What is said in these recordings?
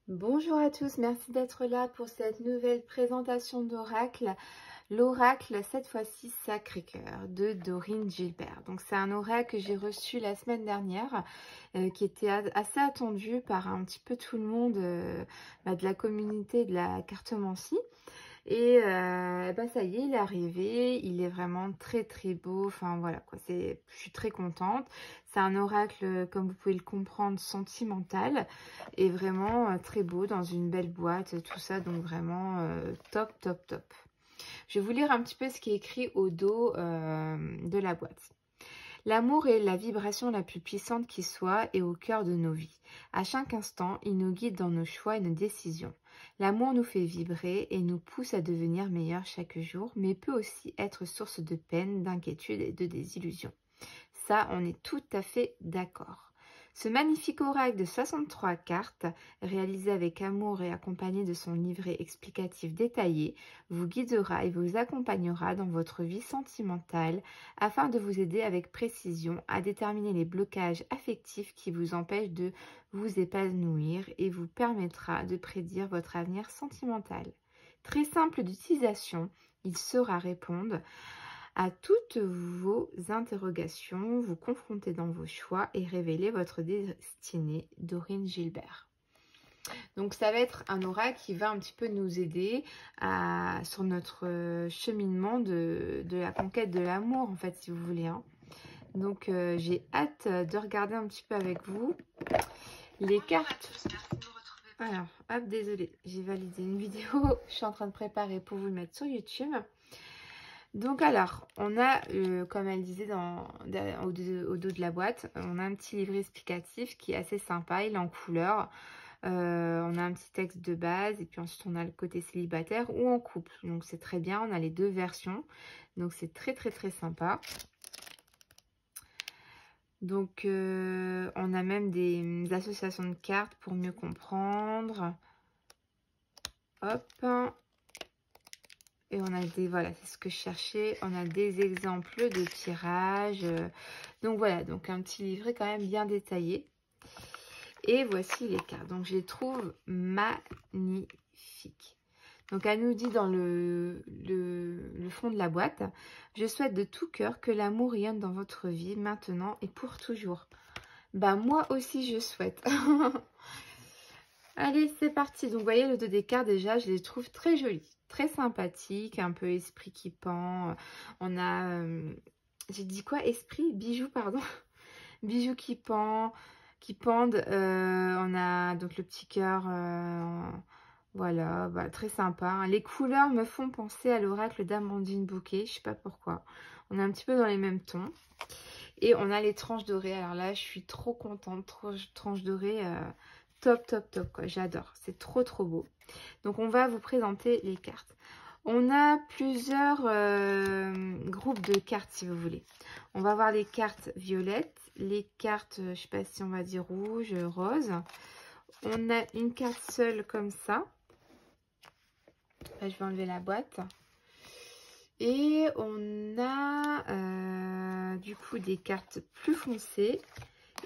Bonjour à tous, merci d'être là pour cette nouvelle présentation d'oracle. L'oracle, cette fois-ci Sacré-Cœur de Dorine Gilbert. Donc c'est un oracle que j'ai reçu la semaine dernière, qui était assez attendu par un petit peu tout le monde de la communauté de la cartomancie. Et ça y est, il est arrivé, il est vraiment très très beau, enfin voilà quoi, je suis très contente. C'est un oracle, comme vous pouvez le comprendre, sentimental et vraiment très beau dans une belle boîte, tout ça, donc vraiment top top top. Je vais vous lire un petit peu ce qui est écrit au dos de la boîte. L'amour est la vibration la plus puissante qui soit et au cœur de nos vies. À chaque instant, il nous guide dans nos choix et nos décisions. L'amour nous fait vibrer et nous pousse à devenir meilleurs chaque jour, mais peut aussi être source de peine, d'inquiétude et de désillusion. Ça, on est tout à fait d'accord. Ce magnifique oracle de 63 cartes, réalisé avec amour et accompagné de son livret explicatif détaillé, vous guidera et vous accompagnera dans votre vie sentimentale afin de vous aider avec précision à déterminer les blocages affectifs qui vous empêchent de vous épanouir et vous permettra de prédire votre avenir sentimental. Très simple d'utilisation, il saura répondre à toutes vos interrogations, vous confronter dans vos choix et révéler votre destinée. Dorine Gilbert. Donc ça va être un oracle qui va un petit peu nous aider sur notre cheminement de la conquête de l'amour, en fait, si vous voulez. Donc j'ai hâte de regarder un petit peu avec vous les cartes. Alors, hop, désolée, j'ai validé une vidéo, je suis en train de préparer pour vous le mettre sur YouTube. Donc alors, on a, comme elle disait au dos de la boîte, on a un petit livret explicatif qui est assez sympa, il est en couleur. On a un petit texte de base et puis ensuite on a le côté célibataire ou en couple. Donc c'est très bien, on a les deux versions. Donc c'est très très très sympa. Donc on a même des associations de cartes pour mieux comprendre. Hop. Et on a des, voilà, c'est ce que je cherchais, on a des exemples de tirage. Donc voilà, donc un petit livret quand même bien détaillé. Et voici les cartes. Donc je les trouve magnifiques. Donc elle nous dit dans le fond de la boîte, je souhaite de tout cœur que l'amour rayonne dans votre vie maintenant et pour toujours. Bah moi aussi je souhaite. Allez, c'est parti. Donc, vous voyez, le dos des cartes, déjà, je les trouve très jolis. Très sympathiques, un peu esprit qui pend. On a... j'ai dit quoi? Esprit? Bijoux, pardon. Bijoux qui pendent. On a donc le petit cœur. Voilà, bah, très sympa. Les couleurs me font penser à l'oracle d'Amandine Bouquet. Je sais pas pourquoi. On est un petit peu dans les mêmes tons. Et on a les tranches dorées. Alors là, je suis trop contente. Tranches dorées... top, top, top, quoi. J'adore. C'est trop, trop beau. Donc, on va vous présenter les cartes. On a plusieurs groupes de cartes, si vous voulez. On va voir les cartes violettes, les cartes, je sais pas si on va dire rouge, rose. On a une carte seule comme ça. Là, je vais enlever la boîte. Et on a du coup des cartes plus foncées.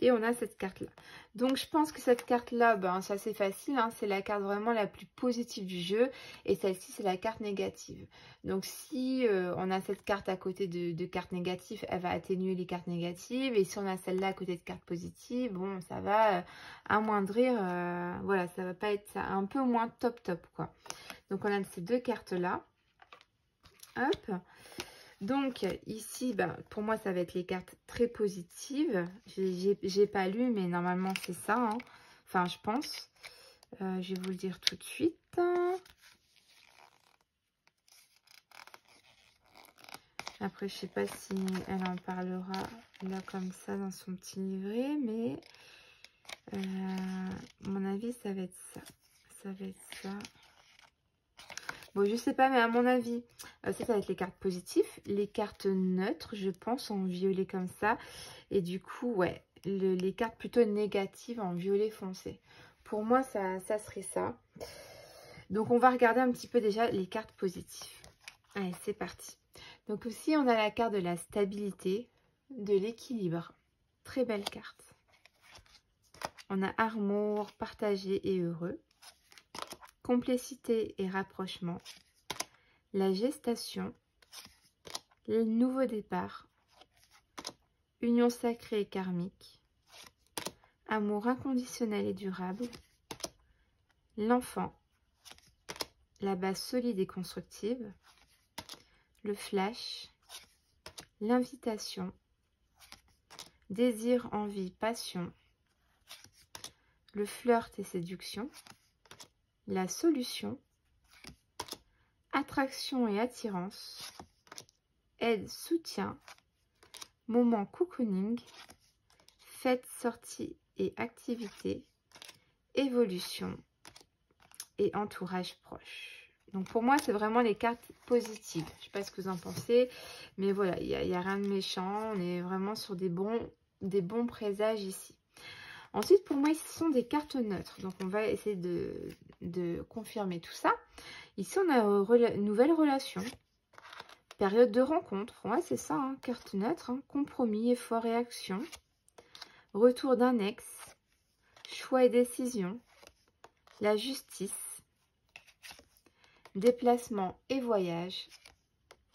Et on a cette carte-là. Donc, je pense que cette carte-là, ben, c'est assez facile. Hein, c'est la carte vraiment la plus positive du jeu. Et celle-ci, c'est la carte négative. Donc, si on a cette carte à côté de cartes négatives, elle va atténuer les cartes négatives. Et si on a celle-là à côté de cartes positives, bon, ça va amoindrir. Voilà, ça va pas être un peu moins top, top, quoi. Donc, on a ces deux cartes-là. Hop. Donc, ici, ben, pour moi, ça va être les cartes très positives. J'ai pas lu, mais normalement, c'est ça. Hein. Enfin, je pense. Je vais vous le dire tout de suite. Après, je sais pas si elle en parlera là comme ça dans son petit livret, mais à mon avis, ça va être ça. Ça va être ça. Bon, je sais pas, mais à mon avis, ça va être les cartes positives. Les cartes neutres, je pense, en violet comme ça. Et du coup, ouais, les cartes plutôt négatives en violet foncé. Pour moi, ça serait ça. Donc, on va regarder un petit peu déjà les cartes positives. Allez, c'est parti. Donc aussi, on a la carte de la stabilité, de l'équilibre. Très belle carte. On a amour, partagé et heureux. Complicité et rapprochement. La gestation. Le nouveau départ. Union sacrée et karmique. Amour inconditionnel et durable. L'enfant. La base solide et constructive. Le flash. L'invitation. Désir, envie, passion. Le flirt et séduction. La solution. Attraction et attirance. Aide, soutien. Moment cocooning. Fête, sortie et activité. Évolution et entourage proche. Donc pour moi, c'est vraiment les cartes positives. Je ne sais pas ce que vous en pensez, mais voilà, il n'y a rien de méchant. On est vraiment sur des bons présages ici. Ensuite, pour moi, ce sont des cartes neutres. Donc on va essayer de confirmer tout ça. Ici, on a une nouvelle relation. Période de rencontre. Pour moi, c'est ça, hein, carte neutre. Hein. Compromis, effort et action. Retour d'un ex. Choix et décision. La justice. Déplacement et voyage.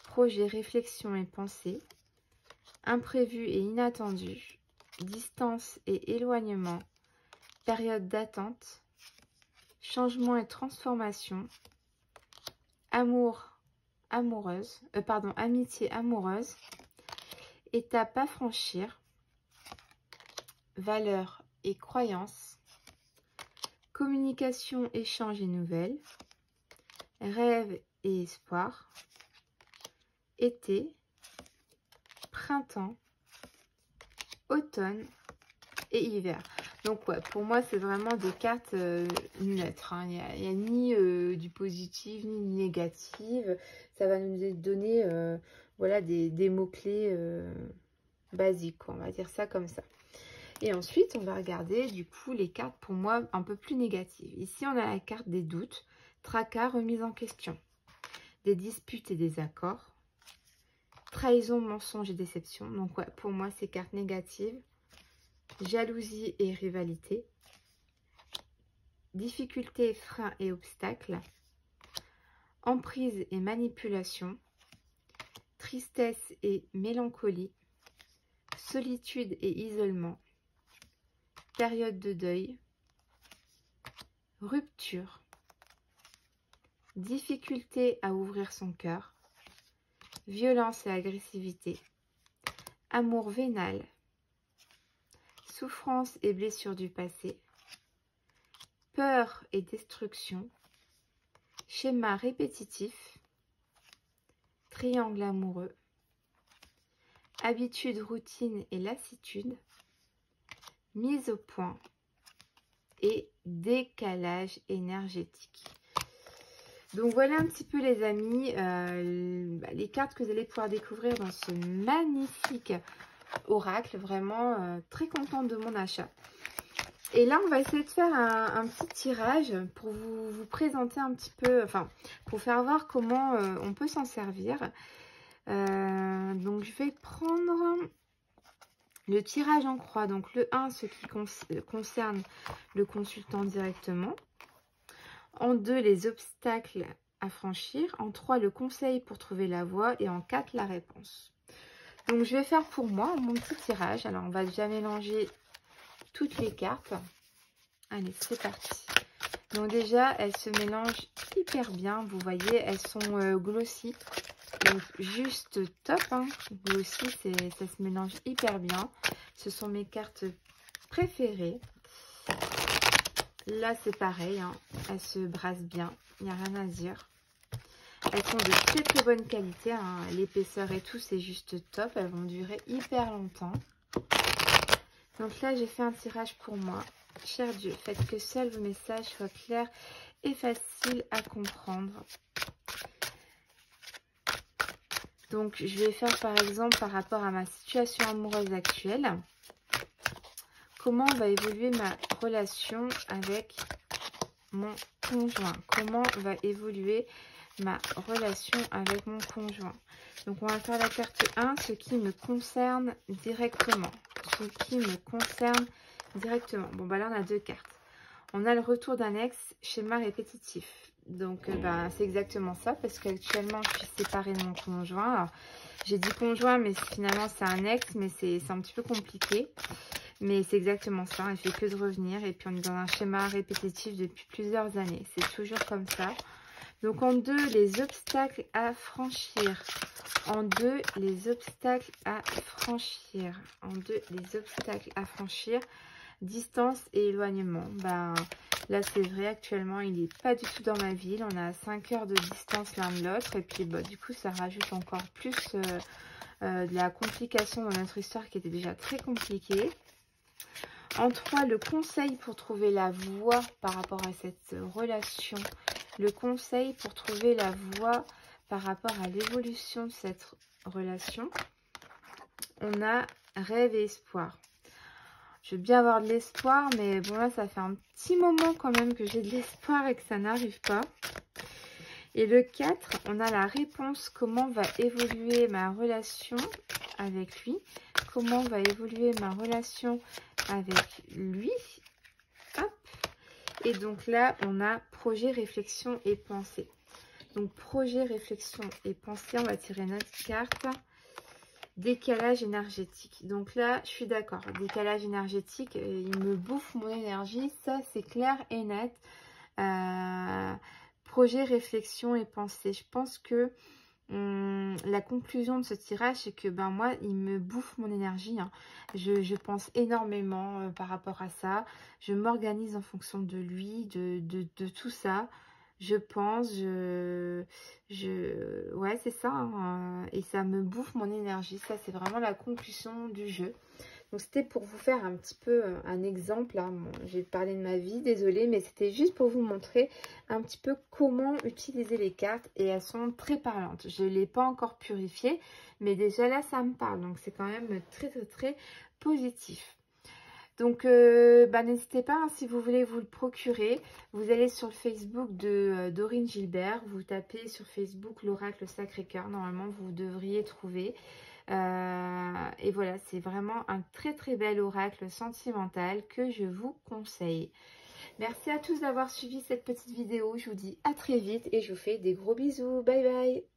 Projet, réflexion et pensée. Imprévu et inattendu. Distance et éloignement. Période d'attente. Changement et transformation. Amitié amoureuse. Étape à franchir. Valeurs et croyances. Communication, échange et nouvelles. Rêve et espoir. Été. Printemps. Automne et hiver. Donc ouais, pour moi c'est vraiment des cartes neutres. Hein. Il n'y a ni du positif ni du négatif. Ça va nous donner voilà, des mots-clés basiques, quoi. On va dire ça comme ça. Et ensuite, on va regarder du coup les cartes pour moi un peu plus négatives. Ici, on a la carte des doutes, tracas, remise en question, des disputes et des accords, trahison, mensonge et déception. Donc ouais, pour moi, c'est cartes négatives. Jalousie et rivalité. Difficultés, freins et obstacles. Emprise et manipulation. Tristesse et mélancolie. Solitude et isolement. Période de deuil. Rupture. Difficulté à ouvrir son cœur. Violence et agressivité. Amour vénal. Souffrance et blessures du passé. Peur et destruction. Schéma répétitif. Triangle amoureux. Habitude, routine et lassitude. Mise au point. Et décalage énergétique. Donc voilà un petit peu les amis, les cartes que vous allez pouvoir découvrir dans ce magnifique oracle. Vraiment très contente de mon achat. Et là on va essayer de faire un petit tirage pour vous présenter un petit peu, enfin pour faire voir comment on peut s'en servir. Donc je vais prendre le tirage en croix. Donc le 1, ce qui concerne le consultant directement. En 2, les obstacles à franchir. En 3, le conseil pour trouver la voie. Et en 4, la réponse. Donc, je vais faire pour moi mon petit tirage. Alors, on va déjà mélanger toutes les cartes. Allez, c'est parti. Donc, déjà, elles se mélangent hyper bien. Vous voyez, elles sont glossy. Donc, juste top. Hein. Glossy, ça se mélange hyper bien. Ce sont mes cartes préférées. Là, c'est pareil, hein. Elles se brassent bien, il n'y a rien à dire. Elles sont de très très bonne qualité, hein. L'épaisseur et tout, c'est juste top. Elles vont durer hyper longtemps. Donc là, j'ai fait un tirage pour moi. Cher Dieu, faites que seuls vos messages soient clairs et faciles à comprendre. Donc, je vais faire par exemple par rapport à ma situation amoureuse actuelle. Comment va évoluer ma relation avec mon conjoint? Comment va évoluer ma relation avec mon conjoint? Donc, on va faire la carte 1, ce qui me concerne directement. Ce qui me concerne directement. Bon, bah là, on a 2 cartes. On a le retour d'un ex, schéma répétitif. Donc, bah, c'est exactement ça, parce qu'actuellement, je suis séparée de mon conjoint. Alors, j'ai dit conjoint, mais finalement, c'est un ex, mais c'est un petit peu compliqué. Mais c'est exactement ça, il fait que de revenir. Et puis, on est dans un schéma répétitif depuis plusieurs années. C'est toujours comme ça. Donc, en 2, les obstacles à franchir. En 2, les obstacles à franchir. En 2, les obstacles à franchir. Distance et éloignement. Ben, là, c'est vrai, actuellement, il n'est pas du tout dans ma ville. On a 5 heures de distance l'un de l'autre. Et puis, bah, du coup, ça rajoute encore plus de la complication dans notre histoire qui était déjà très compliquée. En 3, le conseil pour trouver la voie par rapport à cette relation. Le conseil pour trouver la voie par rapport à l'évolution de cette relation. On a rêve et espoir. Je veux bien avoir de l'espoir, mais bon là, ça fait un petit moment quand même que j'ai de l'espoir et que ça n'arrive pas. Et le 4, on a la réponse. Comment va évoluer ma relation avec lui? Comment va évoluer ma relation avec lui? Hop. Et donc là, on a projet, réflexion et pensée. Donc projet, réflexion et pensée, on va tirer notre carte. Décalage énergétique. Donc là, je suis d'accord. Décalage énergétique, il me bouffe mon énergie. Ça, c'est clair et net. Projet, réflexion et pensée. Je pense que la conclusion de ce tirage, c'est que ben moi, il me bouffe mon énergie. Hein. Je pense énormément par rapport à ça. Je m'organise en fonction de lui, de tout ça. Je pense, ouais, c'est ça. Hein, et ça me bouffe mon énergie. Ça, c'est vraiment la conclusion du jeu. Donc, c'était pour vous faire un petit peu un exemple. Hein. Bon, j'ai parlé de ma vie, désolée, mais c'était juste pour vous montrer un petit peu comment utiliser les cartes. Et elles sont très parlantes. Je ne l'ai pas encore purifiée, mais déjà là, ça me parle. Donc, c'est quand même très, très, très positif. Donc, bah, n'hésitez pas, hein, si vous voulez vous le procurer. Vous allez sur le Facebook de Dorine Gilbert. Vous tapez sur Facebook l'Oracle Sacré-Cœur. Normalement, vous devriez trouver. Et voilà, c'est vraiment un très très bel oracle sentimental que je vous conseille. Merci à tous d'avoir suivi cette petite vidéo. Je vous dis à très vite et je vous fais des gros bisous. Bye bye.